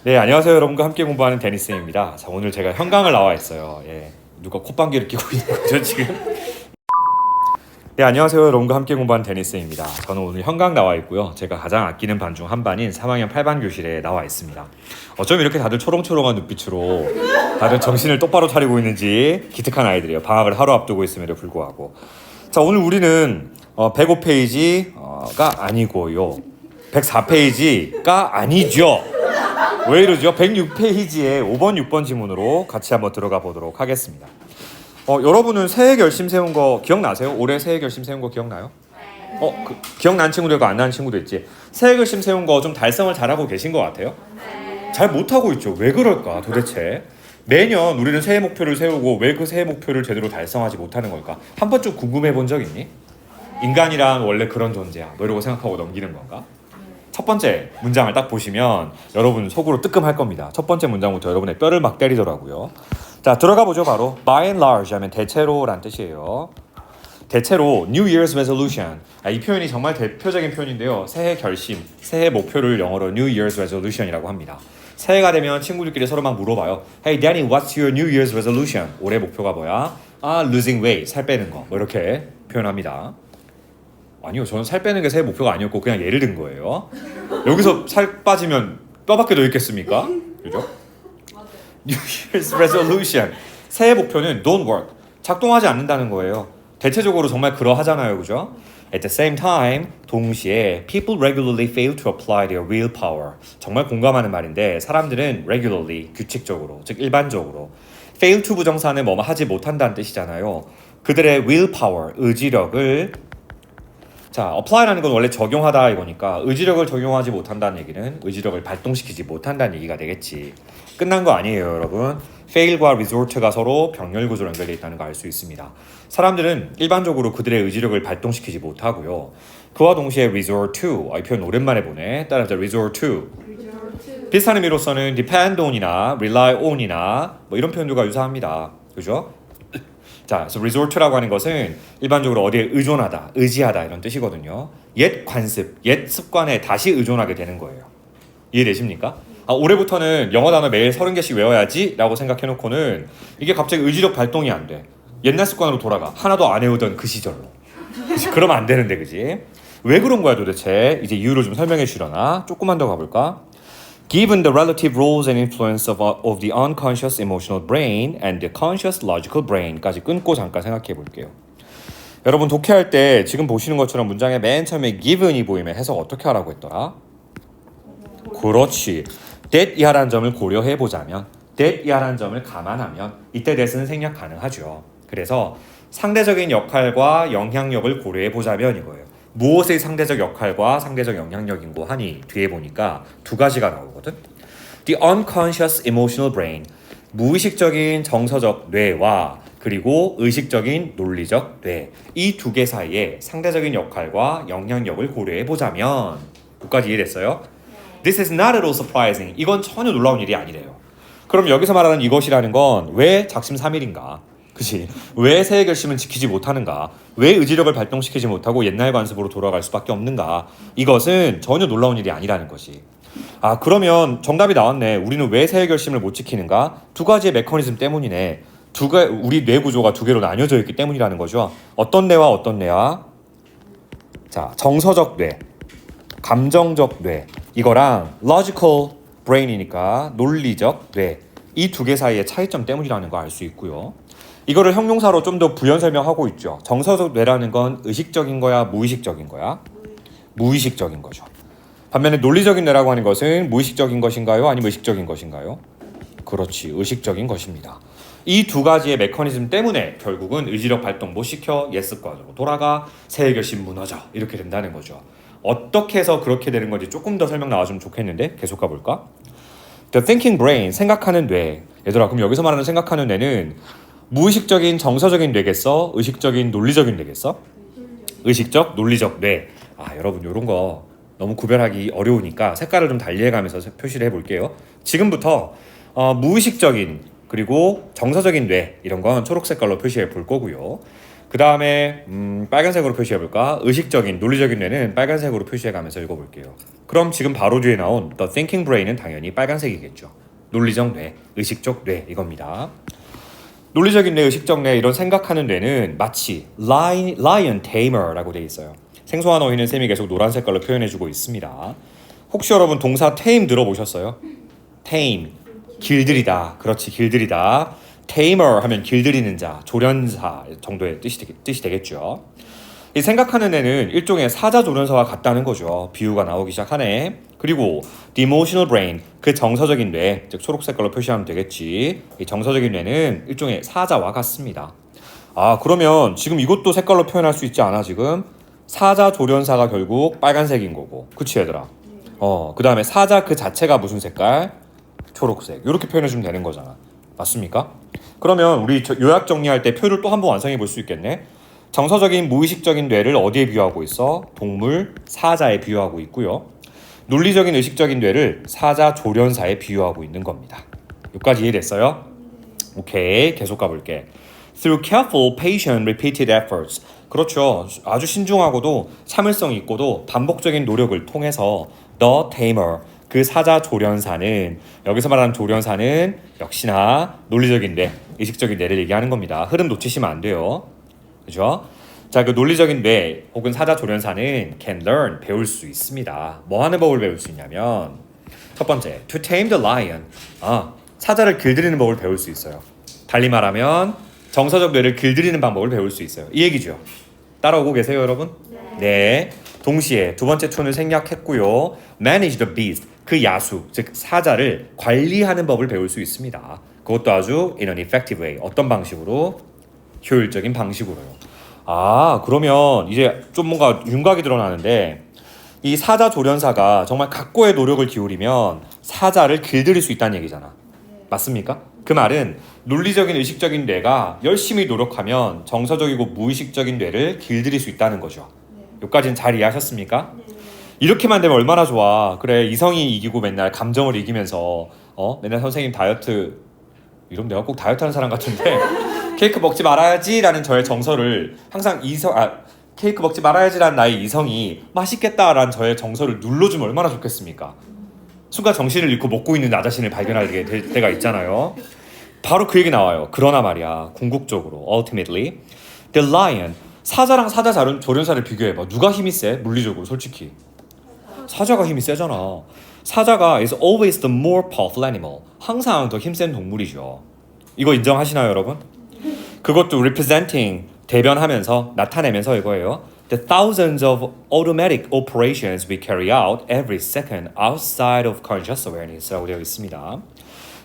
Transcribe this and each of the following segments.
네, 안녕하세요. 여러분과 함께 공부하는 데니스입니다. 자, 오늘 제가 현강을 나와 있어요. 예, 누가 콧방귀를 끼고 있는 거죠, 지금? 네, 안녕하세요. 여러분과 함께 공부하는 데니스입니다. 저는 오늘 현강 나와 있고요. 제가 가장 아끼는 반 중 한 반인 3학년 8반 교실에 나와 있습니다. 어쩜 이렇게 다들 초롱초롱한 눈빛으로 다들 정신을 똑바로 차리고 있는지 기특한 아이들이에요. 방학을 하루 앞두고 있음에도 불구하고. 자, 오늘 우리는 105페이지가 아니고요. 104페이지가 아니죠. 왜 이러죠? 106페이지에 5번, 6번 지문으로 같이 한번 들어가 보도록 하겠습니다. 여러분은 새해 결심 세운 거 기억나세요? 올해 새해 결심 세운 거 기억나요? 네. 기억나는 친구도 있고 안 나는 친구도 있지. 새해 결심 세운 거 좀 달성을 잘하고 계신 것 같아요? 네. 잘 못하고 있죠. 왜 그럴까 도대체? 매년 우리는 새해 목표를 세우고 왜 그 새해 목표를 제대로 달성하지 못하는 걸까? 한 번쯤 궁금해 본 적 있니? 인간이란 원래 그런 존재야. 뭐 이러고 생각하고 넘기는 건가? 첫 번째 문장을 딱 보시면 여러분 속으로 뜨끔할 겁니다. 첫 번째 문장부터 여러분의 뼈를 막 때리더라고요. 자, 들어가 보죠. 바로 by and large 하면 대체로란 뜻이에요. 대체로 New Year's Resolution. 이 표현이 정말 대표적인 표현인데요. 새해 결심, 새해 목표를 영어로 New Year's Resolution이라고 합니다. 새해가 되면 친구들끼리 서로 막 물어봐요. Hey Danny, what's your New Year's Resolution? 올해 목표가 뭐야? losing weight, 살 빼는 거. 뭐 이렇게 표현합니다. 아니요, 저는 살 빼는 게 새해 목표가 아니었고 그냥 예를 든 거예요. 여기서 살 빠지면 뼈밖에 더 있겠습니까? 그죠? New Year's Resolution. 새해 목표는 don't work. 작동하지 않는다는 거예요. 대체적으로 정말 그러하잖아요, 그죠? At the same time, 동시에 people regularly fail to apply their willpower. 정말 공감하는 말인데 사람들은 regularly, 규칙적으로, 즉 일반적으로 fail to 부정사는 뭐뭐 하지 못한다는 뜻이잖아요. 그들의 willpower, 의지력을 자, apply라는 건 원래 적용하다 이거니까 의지력을 적용하지 못한다는 얘기는 의지력을 발동시키지 못한다는 얘기가 되겠지. 끝난 거 아니에요, 여러분. fail과 resort가 서로 병렬 구조로 연결되어 있다는 거 알 수 있습니다. 사람들은 일반적으로 그들의 의지력을 발동시키지 못하고요. 그와 동시에 resort to, 이 표현 오랜만에 보네. 따라서 resort to. 비슷한 의미로서는 depend on이나 rely on이나 뭐 이런 표현들과 유사합니다. 그죠? 자, 그래서 resort라고 하는 것은 일반적으로 어디에 의존하다, 의지하다 이런 뜻이거든요. 옛 관습, 옛 습관에 다시 의존하게 되는 거예요. 이해되십니까? 올해부터는 영어 단어 매일 30개씩 외워야지 라고 생각해놓고는 이게 갑자기 의지력 발동이 안 돼. 옛날 습관으로 돌아가. 하나도 안 외우던 그 시절로. 그치? 그러면 안 되는데, 그지? 왜 그런 거야 도대체? 이제 이유를 좀 설명해 주려나? 조금만 더 가볼까? Given the relative roles and influence of the unconscious emotional brain and the conscious logical brain까지 끊고 잠깐 생각해 볼게요. 여러분 독해할 때 지금 보시는 것처럼 문장의 맨 처음에 given이 보이면 해석 어떻게 하라고 했더라? 그렇지. that 이하라는 점을 고려해 보자면, that 이하라는 점을 감안하면 이때 that은 생략 가능하죠. 그래서 상대적인 역할과 영향력을 고려해 보자면 이거예요. 무엇의 상대적 역할과 상대적 영향력인고 하니 뒤에 보니까 두 가지가 나오거든. The unconscious emotional brain, 무의식적인 정서적 뇌와 그리고 의식적인 논리적 뇌, 이 두 개 사이에 상대적인 역할과 영향력을 고려해 보자면, 여기까지 이해됐어요? This is not at all surprising. 이건 전혀 놀라운 일이 아니래요. 그럼 여기서 말하는 이것이라는 건 왜 작심삼일인가? 그치? 왜 새해 결심은 지키지 못하는가? 왜 의지력을 발동시키지 못하고 옛날 관습으로 돌아갈 수밖에 없는가? 이것은 전혀 놀라운 일이 아니라는 것이. 그러면 정답이 나왔네. 우리는 왜 새해 결심을 못 지키는가? 두 가지의 메커니즘 때문이네. 우리 뇌 구조가 두 개로 나뉘어져 있기 때문이라는 거죠. 어떤 뇌와 어떤 뇌야? 자, 정서적 뇌, 감정적 뇌, 이거랑 logical brain이니까 논리적 뇌, 이 두 개 사이의 차이점 때문이라는 거 알 수 있고요. 이거를 형용사로 좀 더 부연 설명하고 있죠. 정서적 뇌라는 건 의식적인 거야, 무의식적인 거야? 무의식적인 거죠. 반면에 논리적인 뇌라고 하는 것은 무의식적인 것인가요? 아니면 의식적인 것인가요? 그렇지, 의식적인 것입니다. 이 두 가지의 메커니즘 때문에 결국은 의지력 발동 못 시켜 옛 습관으로 돌아가 새해 결심 무너져 이렇게 된다는 거죠. 어떻게 해서 그렇게 되는 건지 조금 더 설명 나와주면 좋겠는데 계속 가볼까? The thinking brain, 생각하는 뇌. 얘들아, 그럼 여기서 말하는 생각하는 뇌는 무의식적인 정서적인 뇌겠어? 의식적인 논리적인 뇌겠어? 의식적, 논리적 뇌. 여러분 이런 거 너무 구별하기 어려우니까 색깔을 좀 달리해가면서 표시를 해볼게요. 지금부터 무의식적인 그리고 정서적인 뇌 이런 건 초록 색깔로 표시해 볼 거고요. 그 다음에 빨간색으로 표시해볼까? 의식적인, 논리적인 뇌는 빨간색으로 표시해가면서 읽어볼게요. 그럼 지금 바로 뒤에 나온 The Thinking Brain은 당연히 빨간색이겠죠. 논리적 뇌, 의식적 뇌 이겁니다. 논리적인 뇌, 의식적 뇌 이런 생각하는 뇌는 마치 lion tamer라고 돼 있어요. 생소한 어휘는 쌤이 계속 노란 색깔로 표현해주고 있습니다. 혹시 여러분 동사 tame 들어보셨어요? tame, 길들이다. 그렇지, 길들이다. tamer 하면 길들이는 자, 조련사 정도의 뜻이 되겠죠. 이 생각하는 애는 일종의 사자 조련사와 같다는 거죠. 비유가 나오기 시작하네. 그리고 the emotional brain, 그 정서적인 뇌, 즉 초록 색깔로 표시하면 되겠지. 이 정서적인 뇌는 일종의 사자와 같습니다. 아, 그러면 지금 이것도 색깔로 표현할 수 있지 않아 지금? 사자 조련사가 결국 빨간색인 거고. 그치 얘들아? 그 다음에 사자 그 자체가 무슨 색깔? 초록색. 이렇게 표현해주면 되는 거잖아. 맞습니까? 그러면 우리 요약 정리할 때 표를 또 한번 완성해 볼 수 있겠네. 정서적인 무의식적인 뇌를 어디에 비유하고 있어? 동물 사자에 비유하고 있고요. 논리적인 의식적인 뇌를 사자 조련사에 비유하고 있는 겁니다. 여기까지 이해됐어요? 오케이, 계속 가볼게. Through careful, patient, repeated efforts. 그렇죠. 아주 신중하고도 참을성 있고도 반복적인 노력을 통해서 The Tamer, 그 사자 조련사는, 여기서 말하는 조련사는 역시나 논리적인 뇌, 의식적인 뇌를 얘기하는 겁니다. 흐름 놓치시면 안 돼요. 그죠? 자, 그 논리적인 뇌 혹은 사자 조련사는 can learn, 배울 수 있습니다. 뭐 하는 법을 배울 수 있냐면 첫 번째, to tame the lion. 사자를 길들이는 법을 배울 수 있어요. 달리 말하면 정서적 뇌를 길들이는 방법을 배울 수 있어요. 이 얘기죠. 따라오고 계세요, 여러분? 네. 동시에 두 번째 툰을 생략했고요. manage the beast, 그 야수, 즉 사자를 관리하는 법을 배울 수 있습니다. 그것도 아주 in an effective way, 어떤 방식으로? 효율적인 방식으로요. 아, 그러면 이제 좀 뭔가 윤곽이 드러나는데 이 사자 조련사가 정말 각고의 노력을 기울이면 사자를 길들일 수 있다는 얘기잖아. 맞습니까? 그 말은 논리적인 의식적인 뇌가 열심히 노력하면 정서적이고 무의식적인 뇌를 길들일 수 있다는 거죠. 여기까지는 잘 이해하셨습니까? 이렇게만 되면 얼마나 좋아. 그래, 이성이 이기고 맨날 감정을 이기면서 맨날 선생님 다이어트, 이러면 내가 꼭 다이어트 하는 사람 같은데 케이크 먹지 말아야지라는 저의 정서를 항상 케이크 먹지 말아야지라는 나의 이성이 맛있겠다라는 저의 정서를 눌러주면 얼마나 좋겠습니까? 순간 정신을 잃고 먹고 있는 나 자신을 발견하게 될 때가 있잖아요. 바로 그 얘기 나와요. 그러나 말이야, 궁극적으로 ultimately the lion, 사자랑 사자 조련사를 비교해봐. 누가 힘이 세? 물리적으로 솔직히 사자가 힘이 세잖아. 사자가 is always the more powerful animal, 항상 더 힘센 동물이죠. 이거 인정하시나요, 여러분? 그것도 representing, 대변하면서, 나타내면서 이거예요. The thousands of automatic operations we carry out every second outside of conscious awareness라고 되어 있습니다.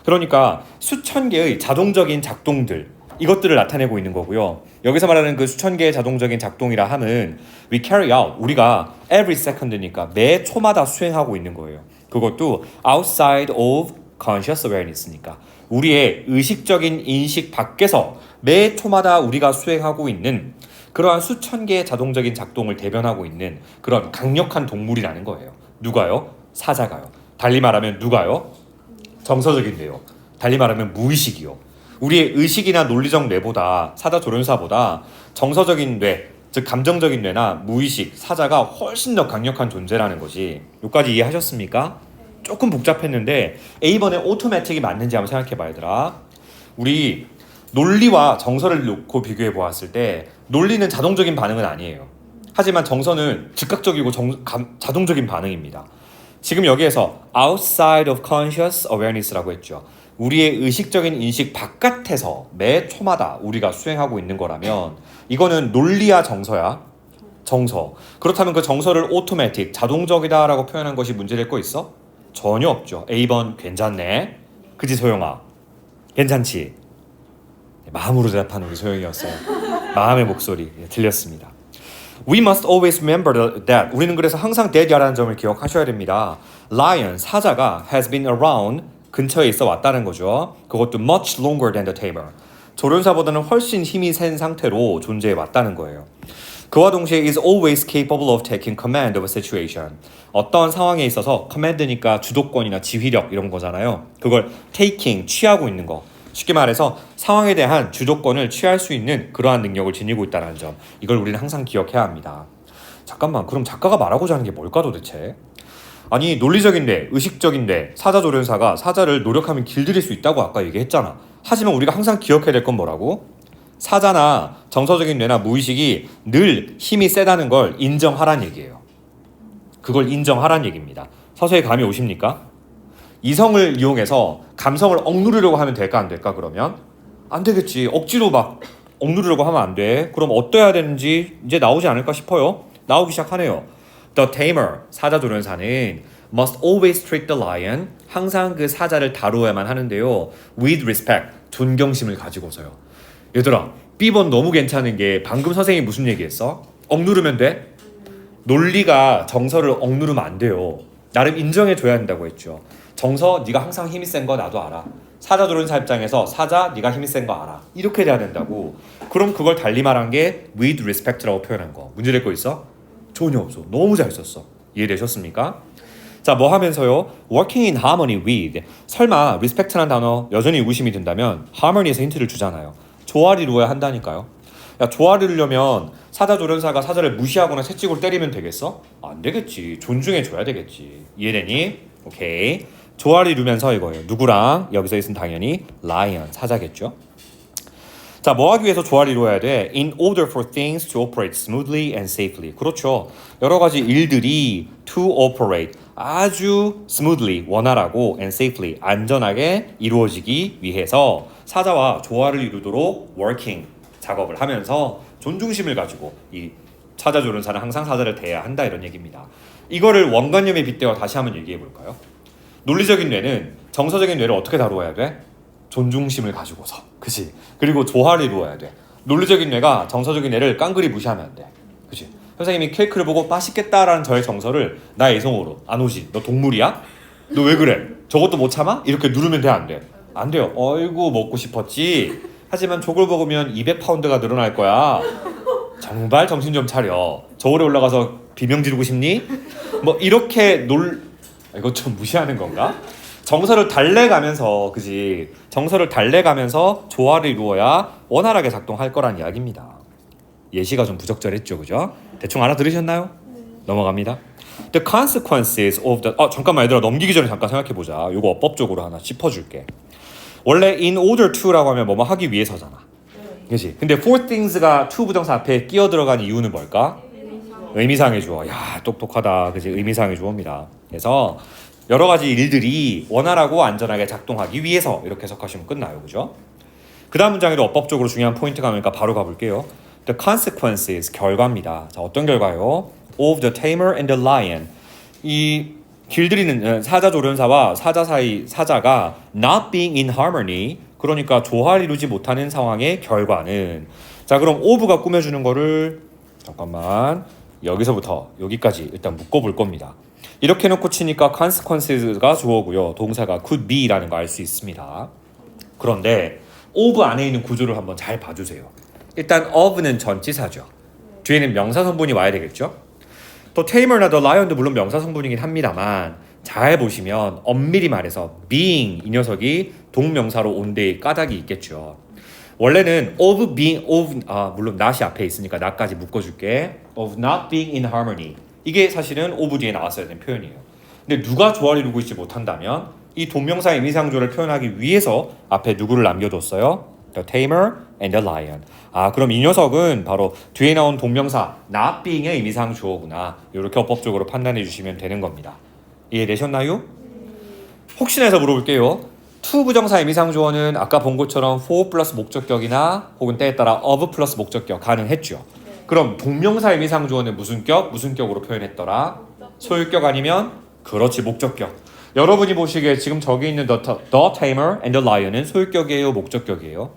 그러니까 수천 개의 자동적인 작동들, 이것들을 나타내고 있는 거고요. 여기서 말하는 그 수천 개의 자동적인 작동이라 함은 we carry out, 우리가 every second니까 매 초마다 수행하고 있는 거예요. 그것도 outside of conscious awareness니까 우리의 의식적인 인식 밖에서 매 초마다 우리가 수행하고 있는 그러한 수천 개의 자동적인 작동을 대변하고 있는 그런 강력한 동물이라는 거예요. 누가요? 사자가요. 달리 말하면 누가요? 정서적인 뇌요. 달리 말하면 무의식이요. 우리의 의식이나 논리적 뇌보다, 사자 조련사보다 정서적인 뇌, 즉 감정적인 뇌나 무의식, 사자가 훨씬 더 강력한 존재라는 것이. 여기까지 이해하셨습니까? 조금 복잡했는데 A번에 오토매틱이 맞는지 한번 생각해봐, 얘들아. 우리 논리와 정서를 놓고 비교해 보았을 때 논리는 자동적인 반응은 아니에요. 하지만 정서는 즉각적이고 자동적인 반응입니다. 지금 여기에서 outside of conscious awareness라고 했죠. 우리의 의식적인 인식 바깥에서 매 초마다 우리가 수행하고 있는 거라면 이거는 논리야 정서야? 정서. 그렇다면 그 정서를 automatic, 자동적이다라고 표현한 것이 문제될 거 있어? 전혀 없죠. A번 괜찮네. 그지 소영아? 괜찮지? 마음으로 대답하는 우리 소영이었어요. 마음의 목소리 들렸습니다. We must always remember that. 우리는 그래서 항상 that이라는 점을 기억하셔야 됩니다. Lion, 사자가 has been around, 근처에 있어 왔다는 거죠. 그것도 much longer than the tamer. 조련사보다는 훨씬 힘이 센 상태로 존재해 왔다는 거예요. 그와 동시에 is always capable of taking command of a situation. 어떤 상황에 있어서 command니까 주도권이나 지휘력 이런 거잖아요. 그걸 taking, 취하고 있는 거. 쉽게 말해서 상황에 대한 주도권을 취할 수 있는 그러한 능력을 지니고 있다는 점. 이걸 우리는 항상 기억해야 합니다. 잠깐만, 그럼 작가가 말하고자 하는 게 뭘까 도대체? 아니, 논리적인데, 의식적인데 사자조련사가 사자를 노력하면 길들일 수 있다고 아까 얘기했잖아. 하지만 우리가 항상 기억해야 될 건 뭐라고? 사자나 정서적인 뇌나 무의식이 늘 힘이 세다는 걸 인정하란 얘기예요. 그걸 인정하란 얘기입니다. 서서히 감이 오십니까? 이성을 이용해서 감성을 억누르려고 하면 될까 안 될까 그러면? 안 되겠지. 억지로 막 억누르려고 하면 안 돼. 그럼 어떠해야 되는지 이제 나오지 않을까 싶어요. 나오기 시작하네요. The tamer, 사자조련사는 must always treat the lion, 항상 그 사자를 다루어야만 하는데요. with respect, 존경심을 가지고서요. 얘들아, B번 너무 괜찮은 게 방금 선생님이 무슨 얘기했어? 억누르면 돼? 논리가 정서를 억누르면 안 돼요. 나름 인정해줘야 한다고 했죠. 정서, 네가 항상 힘이 센 거 나도 알아. 사자조련사 입장에서 사자, 네가 힘이 센 거 알아. 이렇게 돼야 된다고. 그럼 그걸 달리 말한 게 with respect라고 표현한 거. 문제될 거 있어? 전혀 없어. 너무 잘 썼어. 이해되셨습니까? 자, 뭐 하면서요? working in harmony with. 설마 respect라는 단어 여전히 의구심이 든다면 harmony에서 힌트를 주잖아요. 조화를 이루어야 한다니까요. 야, 조화를 이루려면 사자조련사가 사자를 무시하거나 채찍으로 때리면 되겠어? 안 되겠지. 존중해줘야 되겠지. 이해되니? 오케이. 조화를 이루면서 이거예요. 누구랑? 여기서 있으면 당연히 lion, 사자겠죠. 자, 뭐 하기 위해서 조화를 이루어야 돼? In order for things to operate smoothly and safely. 그렇죠. 여러 가지 일들이 to operate, 아주 smoothly, 원활하고 and safely, 안전하게 이루어지기 위해서 사자와 조화를 이루도록 working, 작업을 하면서 존중심을 가지고 이 사자조련사는 항상 사자를 대해야 한다 이런 얘기입니다. 이거를 원관념에 빗대어 다시 한번 얘기해 볼까요? 논리적인 뇌는 정서적인 뇌를 어떻게 다루어야 돼? 존중심을 가지고서. 그치? 그리고 조화를 이루어야 돼. 논리적인 뇌가 정서적인 뇌를 깡그리 무시하면 안 돼. 그치? 선생님이 케이크를 보고 맛있겠다라는 저의 정서를 나의 애성으로 안 오지. 너 동물이야? 너 왜 그래? 저것도 못 참아? 이렇게 누르면 돼 안 돼? 안 돼요. 어이구 먹고 싶었지. 하지만 저걸 먹으면 200파운드가 늘어날 거야. 정말 정신 좀 차려. 저울에 올라가서 비명 지르고 싶니? 뭐 이렇게 이거 좀 무시하는 건가? 정서를 달래가면서, 그지? 정서를 달래가면서 조화를 이루어야 원활하게 작동할 거란 이야기입니다. 예시가 좀 부적절했죠, 그죠? 대충 알아들으셨나요? 넘어갑니다. The consequences of the 잠깐만 얘들아, 넘기기 전에 잠깐 생각해보자. 이거 어법적으로 하나 짚어줄게. 원래 in order to라고 하면 뭐뭐 하기 위해서잖아. 그치? 근데 for things가 to 부정사 앞에 끼어 들어간 이유는 뭘까? 의미상의 주어. 야, 똑똑하다. 그치? 의미상의 주어입니다. 그래서 여러 가지 일들이 원활하고 안전하게 작동하기 위해서 이렇게 해석하시면 끝나요. 그죠? 그 다음 문장에도 어법적으로 중요한 포인트가 나오니까 바로 가볼게요. The consequences, 결과입니다. 자, 어떤 결과요? Of the tamer and the lion. 이 길들이는 사자조련사와 사자 사이 사자가 not being in harmony, 그러니까 조화를 이루지 못하는 상황의 결과는. 자, 그럼 of가 꾸며주는 거를 잠깐만 여기서부터 여기까지 일단 묶어볼 겁니다. 이렇게 놓고 치니까 consequences가 주어고요. 동사가 could be라는 거 알 수 있습니다. 그런데 of 안에 있는 구조를 한번 잘 봐주세요. 일단 of는 전치사죠. 뒤에는 명사 성분이 와야 되겠죠. 또 tamer나 the lion도 물론 명사 성분이긴 합니다만 잘 보시면 엄밀히 말해서 being, 이 녀석이 동명사로 온 데에 까닭이 있겠죠. 원래는 of being, 물론 not이 앞에 있으니까 not까지 묶어줄게. of not being in harmony. 이게 사실은 of 뒤에 나왔어야 되는 표현이에요. 근데 누가 조화를 이루고 있지 못한다면 이 동명사 의미상조를 표현하기 위해서 앞에 누구를 남겨뒀어요? The tamer and the lion. 그럼 이 녀석은 바로 뒤에 나온 동명사 not being의 의미상 주어구나. 이렇게 어법적으로 판단해 주시면 되는 겁니다. 이해되셨나요? 혹시나 해서 물어볼게요. to 부정사 의미상 주어는 아까 본 것처럼 for 플러스 목적격이나 혹은 때에 따라 of 플러스 목적격 가능했죠. 그럼 동명사 의미상 주어는 무슨 격? 무슨 격으로 표현했더라? 소유격 아니면? 그렇지, 목적격. 여러분이 보시기에 지금 저기 있는 the tamer and the lion은 소유격이에요? 목적격이에요?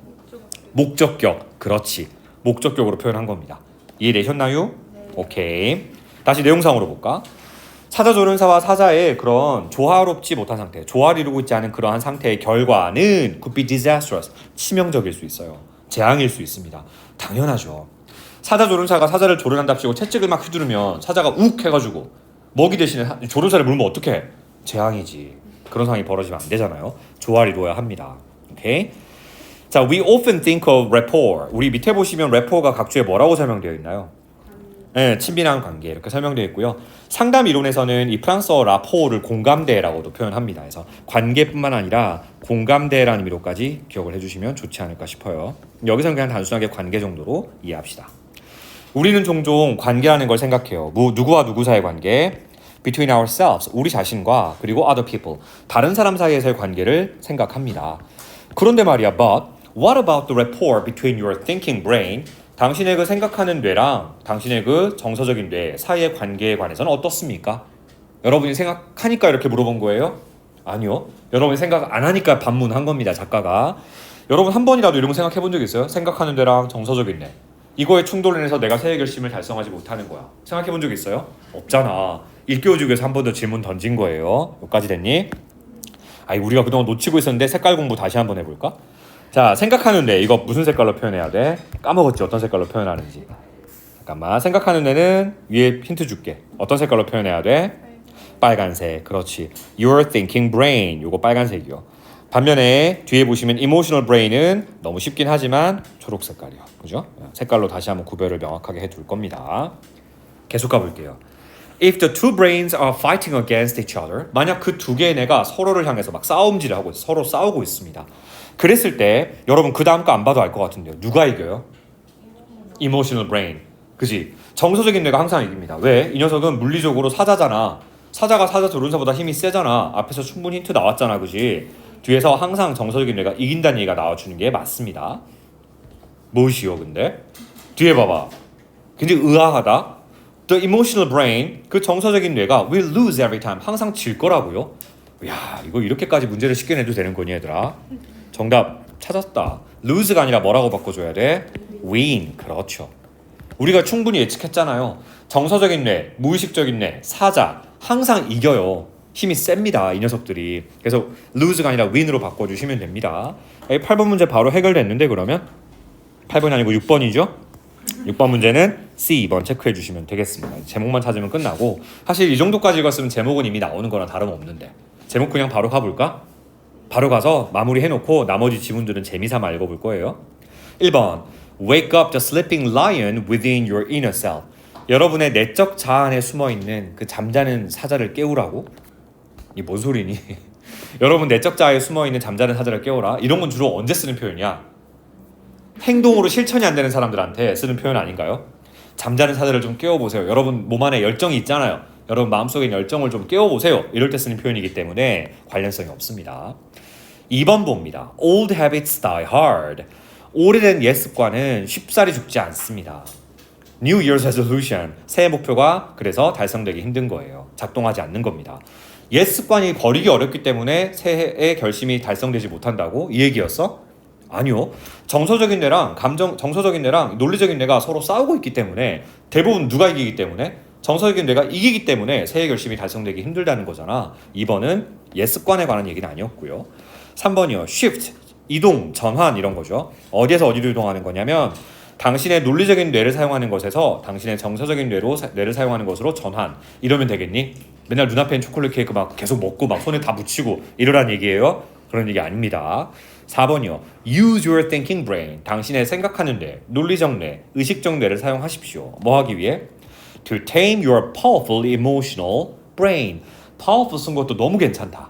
목적격. 그렇지. 목적격으로 표현한 겁니다. 이해되셨나요? 네. 오케이. 다시 내용상으로 볼까? 사자조련사와 사자의 그런 조화롭지 못한 상태, 조화를 이루고 있지 않은 그러한 상태의 결과는 could be disastrous, 치명적일 수 있어요. 재앙일 수 있습니다. 당연하죠. 사자조련사가 사자를 조련한답시고 채찍을 막 휘두르면 사자가 욱 해가지고 먹이 대신에 조련사를 물면 어떡해? 재앙이지. 그런 상황이 벌어지면 안 되잖아요. 조화를 이루어야 합니다. 오케이? 자, we often think of rapport. 우리 밑에 보시면 rapport가 각주에 뭐라고 설명되어 있나요? 네, 친밀한 관계 이렇게 설명되어 있고요. 상담 이론에서는 이 프랑스어 라포를 공감대라고도 표현합니다. 그래서 관계뿐만 아니라 공감대라는 의미로까지 기억을 해주시면 좋지 않을까 싶어요. 여기서는 그냥 단순하게 관계 정도로 이해합시다. 우리는 종종 관계라는 걸 생각해요. 누구와 누구 사이의 관계? Between ourselves, 우리 자신과 그리고 other people, 다른 사람 사이에서의 관계를 생각합니다. 그런데 말이야, but what about the rapport between your thinking brain? 당신의 그 생각하는 뇌랑 당신의 그 정서적인 뇌 사이의 관계에 관해서는 어떻습니까? 여러분이 생각하니까 이렇게 물어본 거예요? 아니요. 여러분이 생각 안 하니까 반문한 겁니다, 작가가. 여러분 한 번이라도 이런 거 생각해 본 적 있어요? 생각하는 뇌랑 정서적인 뇌. 이거의 충돌로 인해서 내가 새해 결심을 달성하지 못하는 거야. 생각해 본 적 있어요? 없잖아. 일교주기 위해서 한 번 더 질문 던진 거예요. 여기까지 됐니? 아이, 우리가 그동안 놓치고 있었는데 색깔 공부 다시 한번 해볼까? 자, 생각하는 뇌 이거 무슨 색깔로 표현해야 돼? 까먹었지, 어떤 색깔로 표현하는지. 잠깐만, 생각하는 뇌는 위에 힌트 줄게. 어떤 색깔로 표현해야 돼? 빨간색. 그렇지. Your thinking brain. 요거 빨간색이요. 반면에 뒤에 보시면 emotional brain은 너무 쉽긴 하지만 초록 색깔이요. 그죠? 색깔로 다시 한번 구별을 명확하게 해둘 겁니다. 계속 가볼게요. If the two brains are fighting against each other, 만약 그 두 개의 뇌가 서로를 향해서 막 싸움질을 하고 있어, 서로 싸우고 있습니다. 그랬을 때 여러분 그 다음 거 안 봐도 알 것 같은데요. 누가 이겨요? Emotional brain. 그지? 정서적인 뇌가 항상 이깁니다. 왜? 이 녀석은 물리적으로 사자잖아. 사자가 사자 조련사보다 힘이 세잖아. 앞에서 충분히 힌트 나왔잖아. 그지? 뒤에서 항상 정서적인 뇌가 이긴다는 얘기가 나와주는 게 맞습니다. 무엇이요 근데? 뒤에 봐봐. 굉장히 의아하다. The emotional brain, 그 정서적인 뇌가 will lose every time, 항상 질 거라고요. 야, 이거 이렇게까지 문제를 쉽게 내도 되는 거니 얘들아? 정답 찾았다. lose가 아니라 뭐라고 바꿔줘야 돼? win. 그렇죠. 우리가 충분히 예측했잖아요. 정서적인 뇌, 무의식적인 뇌, 사자 항상 이겨요. 힘이 셉니다, 이 녀석들이. 그래서 lose가 아니라 win으로 바꿔주시면 됩니다. 8번 문제 바로 해결됐는데 그러면 8번이 아니고 6번이죠? 6번 문제는 C, 2번 체크해 주시면 되겠습니다. 제목만 찾으면 끝나고, 사실 이 정도까지 읽었으면 제목은 이미 나오는 거랑 다름없는데 제목 그냥 바로 가볼까? 바로 가서 마무리 해놓고 나머지 지문들은 재미삼아 읽어볼 거예요. 1번 Wake up the sleeping lion within your inner self. 여러분의 내적 자아 안에 숨어있는 그 잠자는 사자를 깨우라고? 이게 뭔 소리니? 여러분 내적 자아에 숨어있는 잠자는 사자를 깨워라. 이런 건 주로 언제 쓰는 표현이야? 행동으로 실천이 안 되는 사람들한테 쓰는 표현 아닌가요? 잠자는 사자를 좀 깨워보세요. 여러분 몸 안에 열정이 있잖아요. 여러분 마음속에 있는 열정을 좀 깨워보세요. 이럴 때 쓰는 표현이기 때문에 관련성이 없습니다. 2번 봅니다. Old habits die hard. 오래된 옛 습관은 쉽사리 죽지 않습니다. New Year's resolution, 새해 목표가 그래서 달성되기 힘든 거예요. 작동하지 않는 겁니다. 옛 습관이 버리기 어렵기 때문에 새해의 결심이 달성되지 못한다고? 이 얘기였어? 아니요. 정서적인 뇌랑 정서적인 뇌랑 논리적인 뇌가 서로 싸우고 있기 때문에, 대부분 누가 이기기 때문에? 정서적인 뇌가 이기기 때문에 새해 결심이 달성되기 힘들다는 거잖아. 2번은 옛 습관에 관한 얘기는 아니었고요. 3번이요. shift, 이동, 전환 이런 거죠. 어디에서 어디로 이동하는 거냐면 당신의 논리적인 뇌를 사용하는 것에서 당신의 정서적인 뇌를 사용하는 것으로 전환. 이러면 되겠니? 맨날 눈앞에 있는 초콜릿 케이크 막 계속 먹고 막 손에 다 묻히고 이러란 얘기예요? 그런 얘기 아닙니다. 4번이요. Use your thinking brain. 당신의 생각하는 뇌, 논리적 뇌, 의식적 뇌를 사용하십시오. 뭐 하기 위해? To tame your powerful emotional brain. powerful 쓴 것도 너무 괜찮다.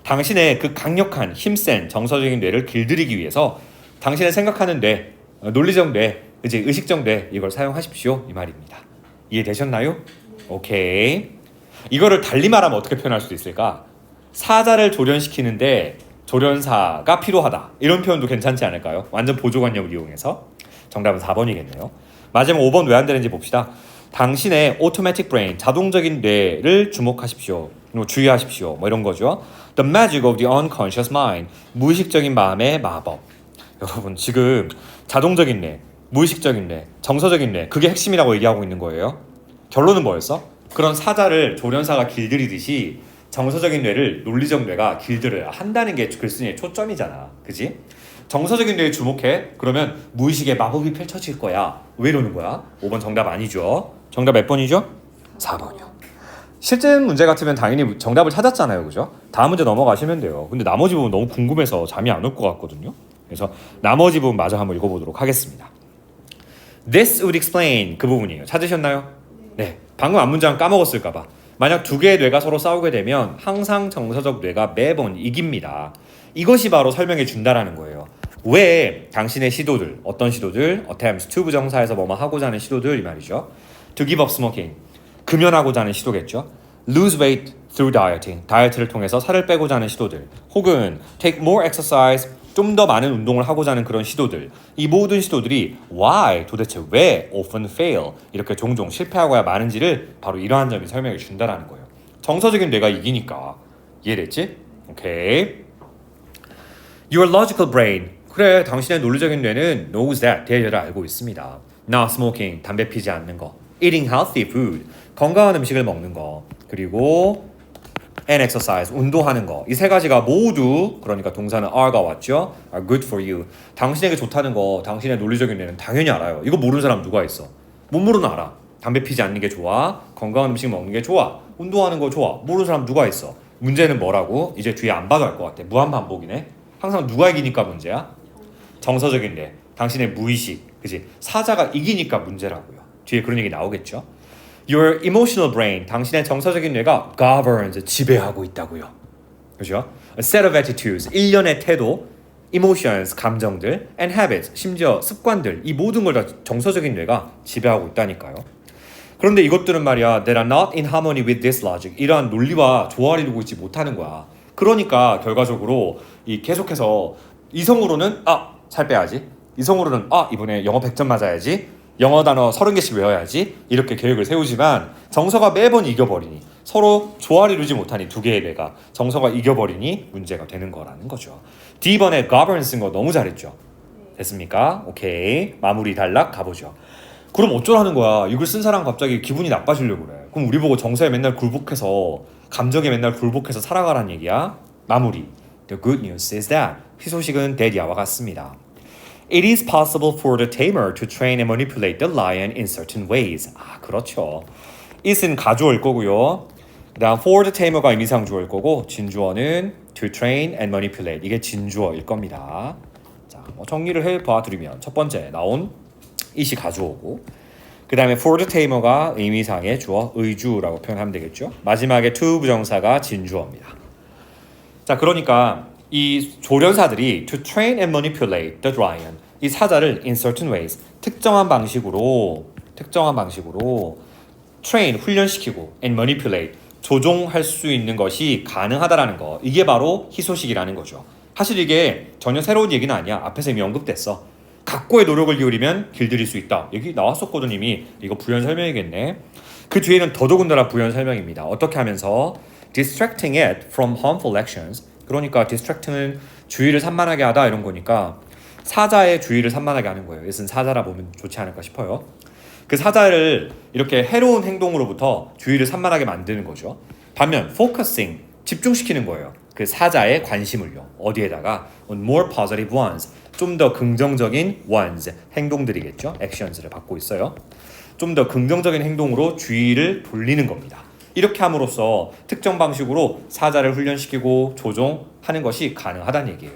당신의 그 강력한 힘센 정서적인 뇌를 길들이기 위해서 당신의 생각하는 뇌, 논리적 뇌, 이제 의식적 뇌 이걸 사용하십시오. 이 말입니다. 이해되셨나요? 오케이. 이거를 달리 말하면 어떻게 표현할 수 있을까? 사자를 조련시키는데 조련사가 필요하다. 이런 표현도 괜찮지 않을까요? 완전 보조관념을 이용해서. 정답은 4번이겠네요. 마지막 5번 왜 안 되는지 봅시다. 당신의 automatic brain, 자동적인 뇌를 주목하십시오. 주의하십시오. 뭐 이런 거죠. The magic of the unconscious mind, 무의식적인 마음의 마법. 여러분 지금 자동적인 뇌, 무의식적인 뇌, 정서적인 뇌, 그게 핵심이라고 얘기하고 있는 거예요. 결론은 뭐였어? 그런 사자를 조련사가 길들이듯이 정서적인 뇌를 논리적 뇌가 길들여야 한다는 게 글쓴이의 초점이잖아. 그지? 정서적인 뇌에 주목해. 그러면 무의식의 마법이 펼쳐질 거야. 왜 이러는 거야? 5번 정답 아니죠. 정답 몇 번이죠? 4번이요. 실제 문제 같으면 당연히 정답을 찾았잖아요. 그죠? 다음 문제 넘어가시면 돼요. 근데 나머지 부분 너무 궁금해서 잠이 안 올 것 같거든요. 그래서 나머지 부분 마저 한번 읽어보도록 하겠습니다. This would explain 그 부분이에요. 찾으셨나요? 네. 방금 앞문장 까먹었을까봐. 만약 두 개의 뇌가 서로 싸우게 되면 항상 정서적 뇌가 매번 이깁니다. 이것이 바로 설명해 준다라는 거예요. 왜 당신의 시도들, 어떤 시도들, attempts to 부정사에서 뭐뭐 하고자 하는 시도들 이 말이죠. To give up smoking, 금연하고자 하는 시도겠죠. Lose weight through dieting, 다이어트를 통해서 살을 빼고자 하는 시도들. 혹은 take more exercise, 좀 더 많은 운동을 하고자 하는 그런 시도들. 이 모든 시도들이 why, 도대체 왜 often fail, 이렇게 종종 실패하고야 마는지를 바로 이러한 점이 설명해 준다라는 거예요. 정서적인 뇌가 이기니까. 이해됐지? 오케이. Your logical brain, 그래 당신의 논리적인 뇌는 knows that, 대해를 알고 있습니다. Not smoking, 담배 피지 않는 거. Eating healthy food, 건강한 음식을 먹는 거. 그리고 and exercise, 운동하는 거. 이 세 가지가 모두, 그러니까 동사는 are가 왔죠. are good for you. 당신에게 좋다는 거 당신의 논리적인 뇌는 당연히 알아요. 이거 모르는 사람 누가 있어? 못 모르는 알아. 담배 피지 않는 게 좋아. 건강한 음식 먹는 게 좋아. 운동하는 거 좋아. 모르는 사람 누가 있어? 문제는 뭐라고? 이제 뒤에 안 봐도 알 것 같아. 무한반복이네. 항상 누가 이기니까 문제야? 정서적인 뇌. 당신의 무의식. 그치? 사자가 이기니까 문제라고요. 뒤에 그런 얘기 나오겠죠. Your emotional brain, 당신의 정서적인 뇌가 governs, 지배하고 있다고요. 그죠? A set of attitudes, 일련의 태도, emotions, 감정들, and habits, 심지어 습관들, 이 모든 걸 다 정서적인 뇌가 지배하고 있다니까요. 그런데 이것들은 말이야, that are not in harmony with this logic, 이러한 논리와 조화를 이루고 있지 못하는 거야. 그러니까 결과적으로 이 계속해서 이성으로는 살 빼야지, 이성으로는 이번에 영어 100점 맞아야지, 영어 단어 30개씩 외워야지, 이렇게 계획을 세우지만 정서가 매번 이겨버리니, 서로 조화를 이루지 못하니 두 개의 뇌가 정서가 이겨버리니 문제가 되는 거라는 거죠. D번에 govern 쓴 거 너무 잘했죠. 됐습니까? 오케이, 마무리 단락 가보죠. 그럼 어쩌라는 거야? 이걸 쓴 사람 갑자기 기분이 나빠지려고 그래. 그럼 우리 보고 정서에 맨날 굴복해서, 감정에 맨날 굴복해서 살아가라는 얘기야? 마무리. The good news is that, 희소식은 대디아와 같습니다. It is possible for the tamer to train and manipulate the lion in certain ways. 그렇죠. it은 가주어일 거고요. 그다음 for the tamer가 의미상주어일 거고, 진주어는 to train and manipulate, 이게 진주어일 겁니다. 자, 정리를 해봐드리면 첫 번째 나온 it이 가주어고, 그 다음에 for the tamer가 의미상의 주어 의주라고 표현하면 되겠죠. 마지막에 to 부정사가 진주어입니다. 자, 그러니까 이 조련사들이 to train and manipulate the lion, 이 사자를 in certain ways, 특정한 방식으로 train, 훈련시키고 and manipulate, 조종할 수 있는 것이 가능하다라는 거, 이게 바로 희소식이라는 거죠. 사실 이게 전혀 새로운 얘기는 아니야. 앞에서 이미 언급됐어. 각고의 노력을 기울이면 길들일 수 있다. 여기 나왔었거든 이미. 이거 부연 설명이겠네. 그 뒤에는 더더군다나 부연 설명입니다. 어떻게 하면서 distracting it from harmful actions, 그러니까 distracting은 주의를 산만하게 하다 이런 거니까 사자의 주의를 산만하게 하는 거예요. 이것은 사자라 보면 좋지 않을까 싶어요. 그 사자를 이렇게 해로운 행동으로부터 주의를 산만하게 만드는 거죠. 반면 focusing, 집중시키는 거예요. 그 사자의 관심을요. 어디에다가 on more positive ones, 좀 더 긍정적인 ones, 행동들이겠죠. actions를 받고 있어요. 좀 더 긍정적인 행동으로 주의를 돌리는 겁니다. 이렇게 함으로써 특정 방식으로 사자를 훈련시키고 조종하는 것이 가능하다는 얘기예요.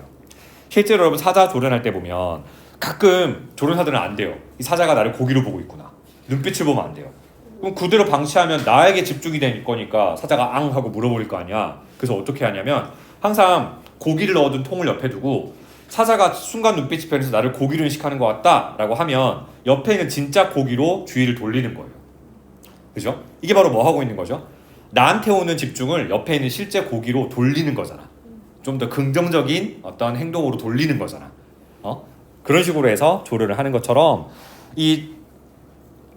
실제로 여러분 사자 조련할 때 보면 가끔 조련사들은 안 돼요. 이 사자가 나를 고기로 보고 있구나. 눈빛을 보면 안 돼요. 그럼 그대로 방치하면 나에게 집중이 될 거니까 사자가 앙 하고 물어버릴 거 아니야. 그래서 어떻게 하냐면 항상 고기를 넣어둔 통을 옆에 두고 사자가 순간 눈빛이 변해서 나를 고기로 인식하는 것 같다 라고 하면 옆에 있는 진짜 고기로 주의를 돌리는 거예요. 그죠? 이게 바로 뭐 하고 있는 거죠? 나한테 오는 집중을 옆에 있는 실제 고기로 돌리는 거잖아. 좀 더 긍정적인 어떤 행동으로 돌리는 거잖아. 그런 식으로 해서 조련을 하는 것처럼 이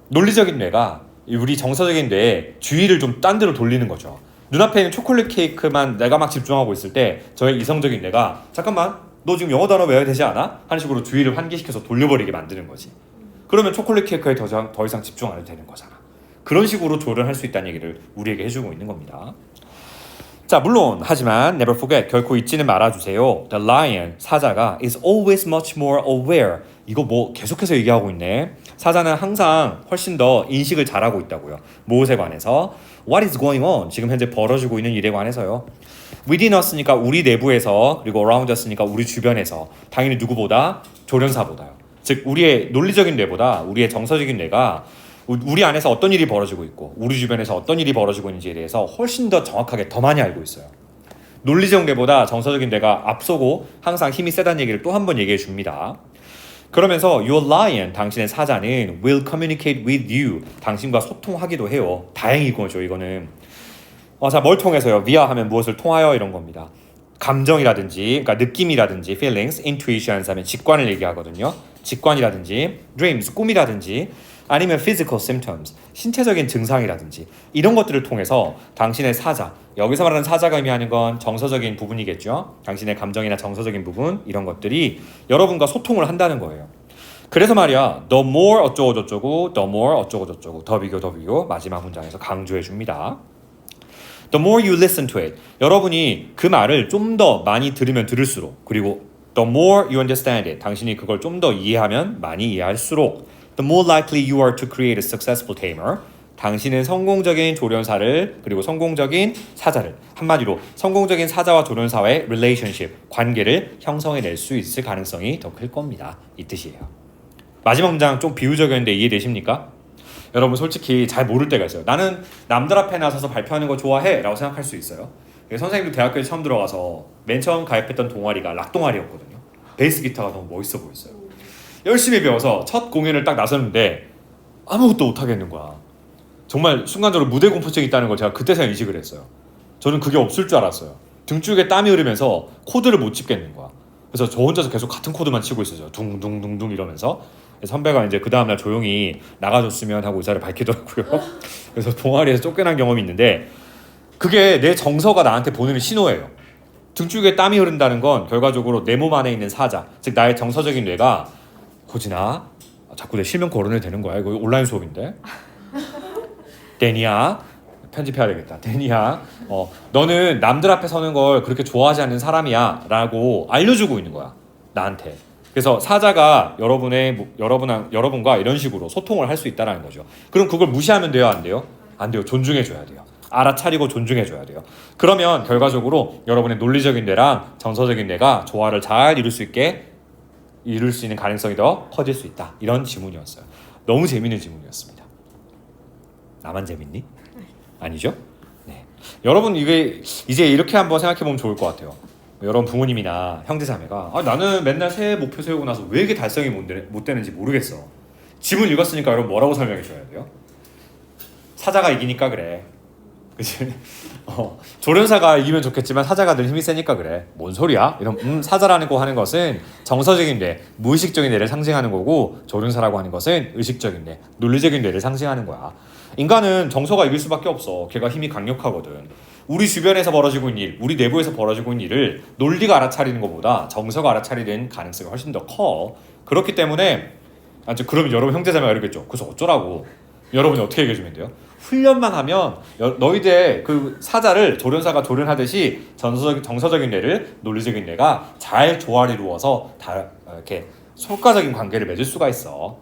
논리적인 뇌가 우리 정서적인 뇌에 주의를 좀 딴 데로 돌리는 거죠. 눈앞에 있는 초콜릿 케이크만 내가 막 집중하고 있을 때 저의 이성적인 뇌가 잠깐만 너 지금 영어 단어 외워야 되지 않아? 하는 식으로 주의를 환기시켜서 돌려버리게 만드는 거지. 그러면 초콜릿 케이크에 더 이상 집중 안 해도 되는 거잖아. 그런 식으로 조련할 수 있다는 얘기를 우리에게 해주고 있는 겁니다. 자, 물론 하지만 never forget, 결코 잊지는 말아주세요. The lion, 사자가 is always much more aware. 이거 뭐 계속해서 얘기하고 있네. 사자는 항상 훨씬 더 인식을 잘하고 있다고요. 무엇에 관해서? What is going on? 지금 현재 벌어지고 있는 일에 관해서요. within us니까 우리 내부에서, 그리고 around us니까 우리 주변에서, 당연히 누구보다? 조련사보다요. 즉 우리의 논리적인 뇌보다 우리의 정서적인 뇌가 우리 안에서 어떤 일이 벌어지고 있고 우리 주변에서 어떤 일이 벌어지고 있는지에 대해서 훨씬 더 정확하게 더 많이 알고 있어요. 논리적 뇌보다 정서적인 뇌가 앞서고 항상 힘이 세다는 얘기를 또 한 번 얘기해 줍니다. 그러면서 your lion, 당신의 사자는 will communicate with you, 당신과 소통하기도 해요. 다행인 거죠, 이거는. 자, 뭘 통해서요? via 하면 무엇을 통하여 이런 겁니다. 감정이라든지, 그러니까 느낌이라든지, feelings, intuitions 하면 직관을 얘기하거든요. 직관이라든지, dreams, 꿈이라든지, 아니면 physical symptoms, 신체적인 증상이라든지 이런 것들을 통해서 당신의 사자, 여기서 말하는 사자가 의미하는 건 정서적인 부분이겠죠. 당신의 감정이나 정서적인 부분, 이런 것들이 여러분과 소통을 한다는 거예요. 그래서 말이야, the more 어쩌고 저쩌고, the more 어쩌고 저쩌고, 더 비교 마지막 문장에서 강조해 줍니다. The more you listen to it, 여러분이 그 말을 좀 더 많이 들으면 들을수록, 그리고 the more you understand it, 당신이 그걸 좀 더 이해하면 많이 이해할수록, the more likely you are to create a successful tamer, 당신은 성공적인 조련사를, 그리고 성공적인 사자를, 한마디로 성공적인 사자와 조련사와의 relationship, 관계를 형성해낼 수 있을 가능성이 더 클 겁니다. 이 뜻이에요. 마지막 문장 좀 비유적이었는데 이해되십니까? 여러분 솔직히 잘 모를 때가 있어요. 나는 남들 앞에 나서서 발표하는 거 좋아해 라고 생각할 수 있어요. 선생님도 대학교에 처음 들어가서 맨 처음 가입했던 동아리가 락 동아리였거든요. 베이스 기타가 너무 멋있어 보였어요. 열심히 배워서 첫 공연을 딱 나섰는데 아무것도 못하겠는 거야. 정말 순간적으로 무대 공포증이 있다는 걸 제가 그때서 인식을 했어요. 저는 그게 없을 줄 알았어요. 등줄기에 땀이 흐르면서 코드를 못 짚겠는 거야. 그래서 저 혼자서 계속 같은 코드만 치고 있었어요. 둥둥둥둥 이러면서. 선배가 이제 그 다음날 조용히 나가줬으면 하고 의사를 밝히더라고요. 그래서 동아리에서 쫓겨난 경험이 있는데 그게 내 정서가 나한테 보내는 신호예요. 등줄기에 땀이 흐른다는 건 결과적으로 내 몸 안에 있는 사자, 즉 나의 정서적인 뇌가 호진아, 자꾸 내 실명 거론해도 되는 거야? 이거 온라인 수업인데. 데니야, 편집해야 되겠다. 데니야, 너는 남들 앞에 서는 걸 그렇게 좋아하지 않는 사람이야 라고 알려주고 있는 거야, 나한테. 그래서 사자가 여러분과 이런 식으로 소통을 할 수 있다는 거죠. 그럼 그걸 무시하면 돼요? 안 돼요? 안 돼요. 존중해줘야 돼요. 알아차리고 존중해줘야 돼요. 그러면 결과적으로 여러분의 논리적인 뇌랑 정서적인 뇌가 조화를 잘 이룰 수 있는 가능성이 더 커질 수 있다. 이런 지문이었어요. 너무 재밌는 지문이었습니다. 나만 재밌니? 아니죠? 네. 여러분 이게 이제 이렇게 한번 생각해보면 좋을 것 같아요. 여러분 부모님이나 형제자매가 나는 맨날 새해 목표 세우고 나서 왜 이게 달성이 못 되는지 모르겠어. 지문 읽었으니까 여러분 뭐라고 설명해 줘야 돼요? 사자가 이기니까 그래. 그치? 조련사가 이기면 좋겠지만 사자가 늘 힘이 세니까 그래. 뭔 소리야? 이런 사자라는 거 하는 것은 정서적인 뇌, 무의식적인 뇌를 상징하는 거고, 조련사라고 하는 것은 의식적인 뇌, 논리적인 뇌를 상징하는 거야. 인간은 정서가 이길 수밖에 없어. 걔가 힘이 강력하거든. 우리 주변에서 벌어지고 있는 일, 우리 내부에서 벌어지고 있는 일을 논리가 알아차리는 것보다 정서가 알아차리는 가능성이 훨씬 더 커. 그렇기 때문에 그러면 여러분 형제자매가 이러겠죠. 그래서 어쩌라고? 여러분이 어떻게 얘기해주면 돼요? 훈련만 하면 너희들 그 사자를 조련사가 조련하듯이 정서적인 뇌를 논리적인 뇌가 잘 조화를 이루어서 다 이렇게 효과적인 관계를 맺을 수가 있어.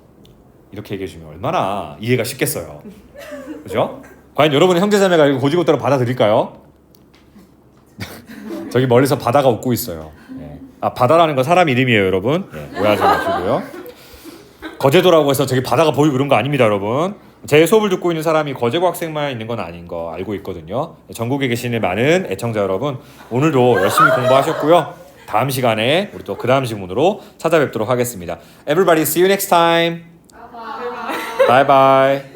이렇게 얘기해주면 얼마나 이해가 쉽겠어요. 그죠? 과연 여러분의 형제자매가 이거 고지고대로 받아들일까요? 저기 멀리서 바다가 웃고 있어요. 네. 바다라는 건 사람 이름이에요, 여러분. 네, 오해하지 마시고요. 거제도라고 해서 저기 바다가 보이고 그런 거 아닙니다, 여러분. 제 수업을 듣고 있는 사람이 거제고 학생만 있는 건 아닌 거 알고 있거든요. 전국에 계시는 많은 애청자 여러분, 오늘도 열심히 공부하셨고요. 다음 시간에 우리 또 그 다음 지문으로 찾아뵙도록 하겠습니다. Everybody, see you next time. Bye bye.